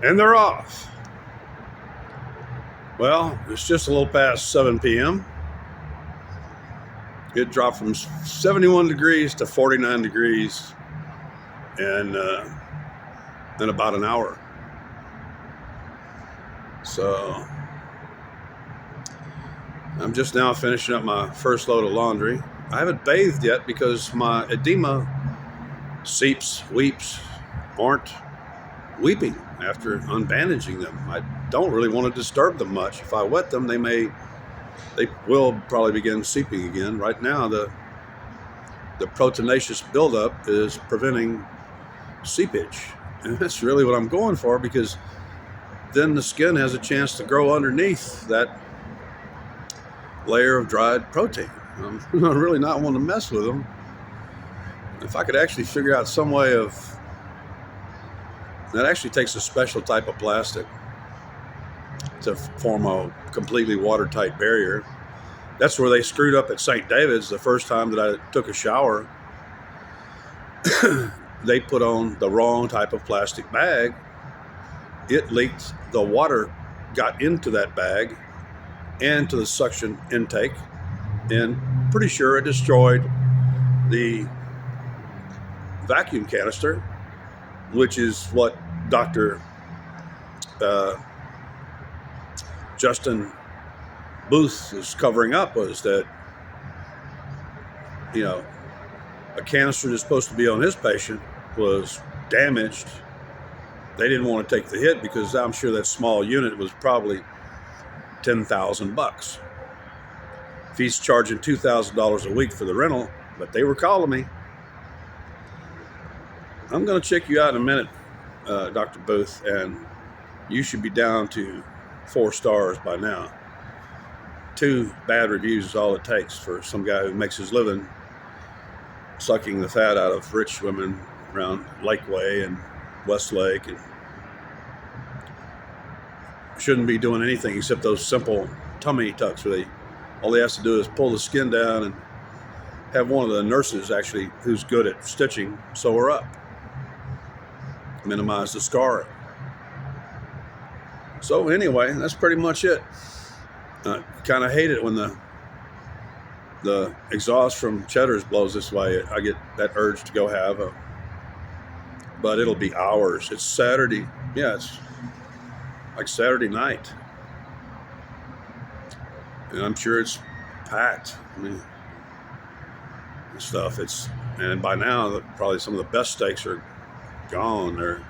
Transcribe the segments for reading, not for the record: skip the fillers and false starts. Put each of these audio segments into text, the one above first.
And they're off. Well, it's just a little past 7 p.m. It dropped from 71 degrees to 49 degrees in about an hour. So I'm just now finishing up my first load of laundry. I haven't bathed yet because my edema weeps aren't weeping after unbandaging them. I don't really want to disturb them much. If I wet them, they will probably begin seeping again. Right now, the proteinaceous buildup is preventing seepage. And that's really what I'm going for, because then the skin has a chance to grow underneath that layer of dried protein. I'm really not wanting to mess with them. If I could actually figure out some way of, that actually takes a special type of plastic to form a completely watertight barrier. That's where they screwed up at St. David's the first time that I took a shower. They put on the wrong type of plastic bag. It leaked. The water got into that bag and to the suction intake, and pretty sure it destroyed the vacuum canister, which is what Dr. Justin Booth is covering up, was that, a canister that's supposed to be on his patient was damaged. They didn't want to take the hit because I'm sure that small unit was probably $10,000. If he's charging $2,000 a week for the rental, but they were calling me. I'm going to check you out in a minute, Dr. Booth, and you should be down to 4 stars by now. 2 bad reviews is all it takes for some guy who makes his living sucking the fat out of rich women around Lakeway and Westlake, and shouldn't be doing anything except those simple tummy tucks where all he has to do is pull the skin down and have one of the nurses, actually, who's good at stitching, sew her up, minimize the scarring. So anyway, that's pretty much it. I kind of hate it when the exhaust from Cheddar's blows this way. I get that urge to go have a, but it'll be hours. It's Saturday. Yeah, it's like Saturday night. And I'm sure it's packed. I mean, stuff. And by now, probably some of the best steaks are gone. They're,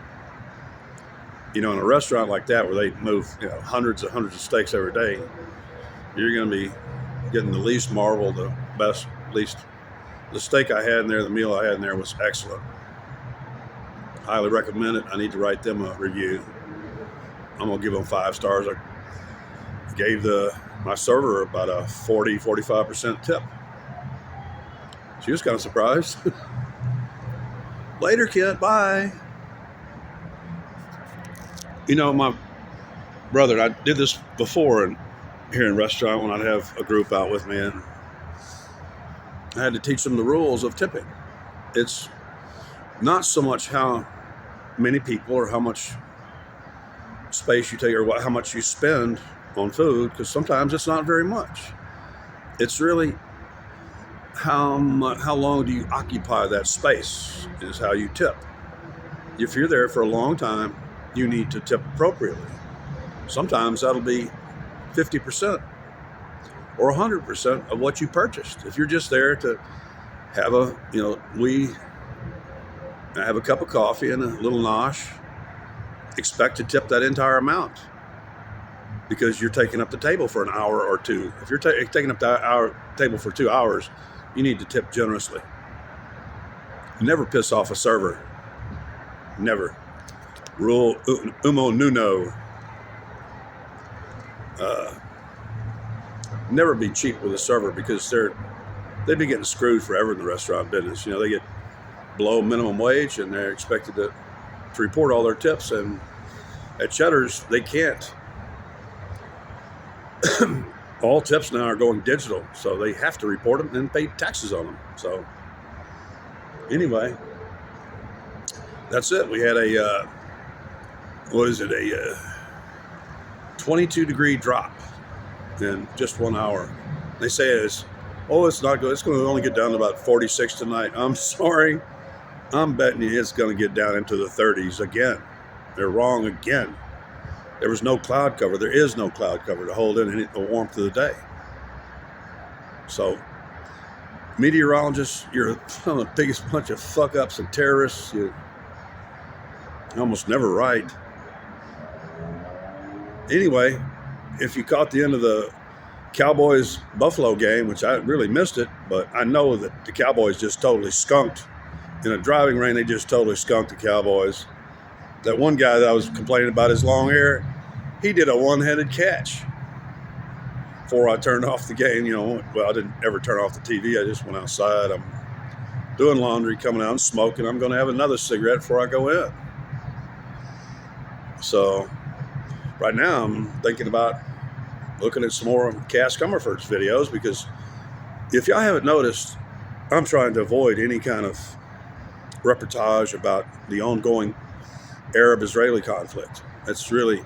in a restaurant like that where they move, hundreds of steaks every day, you're going to be getting the least marvel, the best, least. The steak I had in there, the meal I had in there was excellent. Highly recommend it. I need to write them a review. I'm going to give them 5 stars. I gave my server about a 45% tip. She was kind of surprised. Later, kid. Bye. My brother, I did this before here in restaurant when I'd have a group out with me, and I had to teach them the rules of tipping. It's not so much how many people or how much space you take or how much you spend on food, because sometimes it's not very much. It's really how long do you occupy that space is how you tip. If you're there for a long time, you need to tip appropriately. Sometimes that'll be 50% or 100% of what you purchased. If you're just there to have have a cup of coffee and a little nosh, expect to tip that entire amount, because you're taking up the table for an hour or two. If you're taking up the table for 2 hours, you need to tip generously. Never piss off a server. Never. Rule uno nuno. Never be cheap with a server, because they've been getting screwed forever in the restaurant business. They get below minimum wage and they're expected to report all their tips, and at Cheddar's they can't. All tips now are going digital, so they have to report them and pay taxes on them. So anyway, that's it. We had a what is it, a 22-degree drop in just 1 hour. They say it's not good. It's going to only get down to about 46 tonight. I'm sorry. I'm betting you it's going to get down into the 30s again. They're wrong again. There was no cloud cover. There is no cloud cover to hold in the warmth of the day. So, meteorologists, you're the biggest bunch of fuck-ups and terrorists. You're almost never right. Anyway, if you caught the end of the Cowboys-Buffalo game, which I really missed it, but I know that the Cowboys just totally skunked. In a driving rain, they just totally skunked the Cowboys. That one guy that I was complaining about his long hair, he did a one-headed catch. Before I turned off the game, I didn't ever turn off the TV. I just went outside. I'm doing laundry, coming out and smoking. I'm going to have another cigarette before I go in. So right now I'm thinking about looking at some more Cass Comerford's videos, because if y'all haven't noticed, I'm trying to avoid any kind of reportage about the ongoing Arab-Israeli conflict. It's really,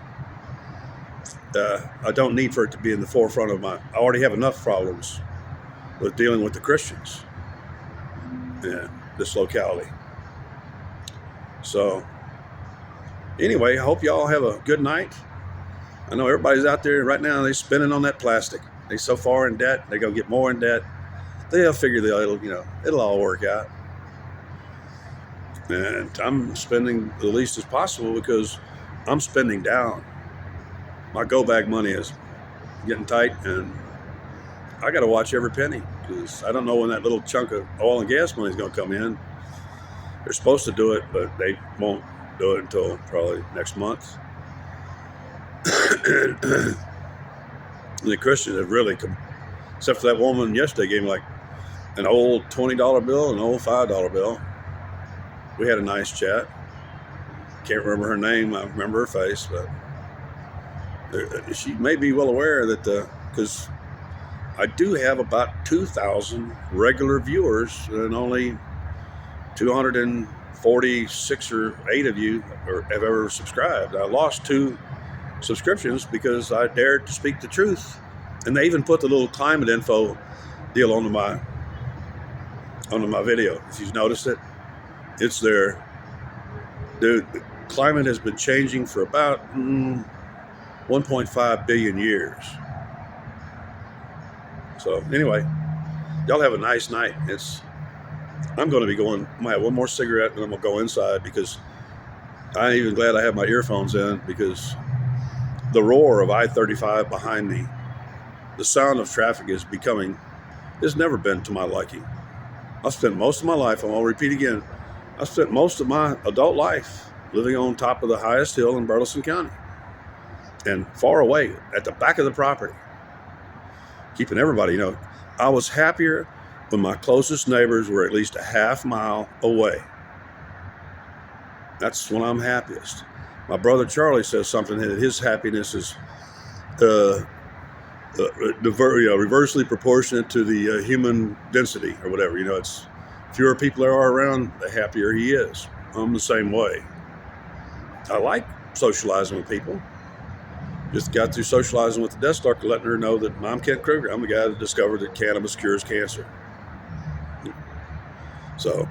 I don't need for it to be in the forefront of I already have enough problems with dealing with the Christians in this locality. So anyway, I hope y'all have a good night. I know everybody's out there right now, they're spending on that plastic. They're so far in debt, they're going to get more in debt. They'll figure it'll all work out. And I'm spending the least as possible because I'm spending down. My go bag money is getting tight, and I got to watch every penny, because I don't know when that little chunk of oil and gas money is going to come in. They're supposed to do it, but they won't do it until probably next month. The Christians have really except for that woman yesterday gave me like an old $20 bill and an old $5 bill. We had a nice chat. Can't remember her name. I remember her face, but she may be well aware that because I do have about 2,000 regular viewers, and only 246 or 8 of you have ever subscribed. I lost 2 subscriptions because I dared to speak the truth, and they even put the little climate info deal onto my video. If you've noticed it, it's there. Dude, the climate has been changing for about 1.5 billion years. So anyway, y'all have a nice night. I'm going to be going, I might have one more cigarette, and I'm going to go inside, because I ain't even glad I have my earphones in, because the roar of I-35 behind me, the sound of traffic has never been to my liking. I've spent most of my life, and I'll repeat again, I spent most of my adult life living on top of the highest hill in Burleson County, and far away at the back of the property, keeping everybody, I was happier when my closest neighbors were at least a half mile away. That's when I'm happiest. My brother Charlie says something that his happiness is reversely proportionate to the human density, or whatever. It's fewer people there are around, the happier he is. I'm the same way. I like socializing with people. Just got through socializing with the desk clerk, letting her know that I'm Kent Kruger. I'm the guy that discovered that cannabis cures cancer. So,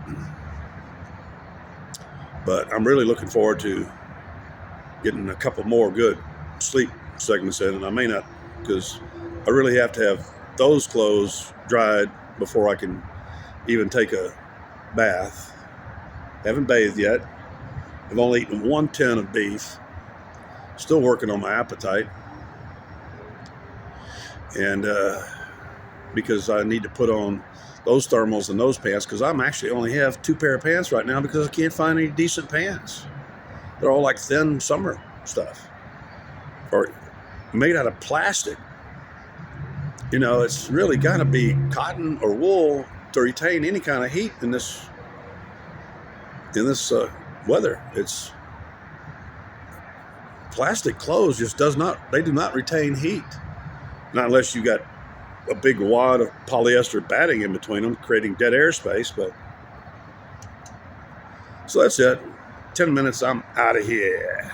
but I'm really looking forward to getting a couple more good sleep segments in, and I may not, because I really have to have those clothes dried before I can even take a bath. Haven't bathed yet. I've only eaten 1 tin of beef. Still working on my appetite. And because I need to put on those thermals and those pants, because I'm actually only have 2 pair of pants right now, because I can't find any decent pants. They're all like thin summer stuff, or made out of plastic. It's really got to be cotton or wool to retain any kind of heat in this weather. It's plastic clothes just do not retain heat, not unless you got a big wad of polyester batting in between them, creating dead air space. But so that's it. 10 minutes, I'm out of here.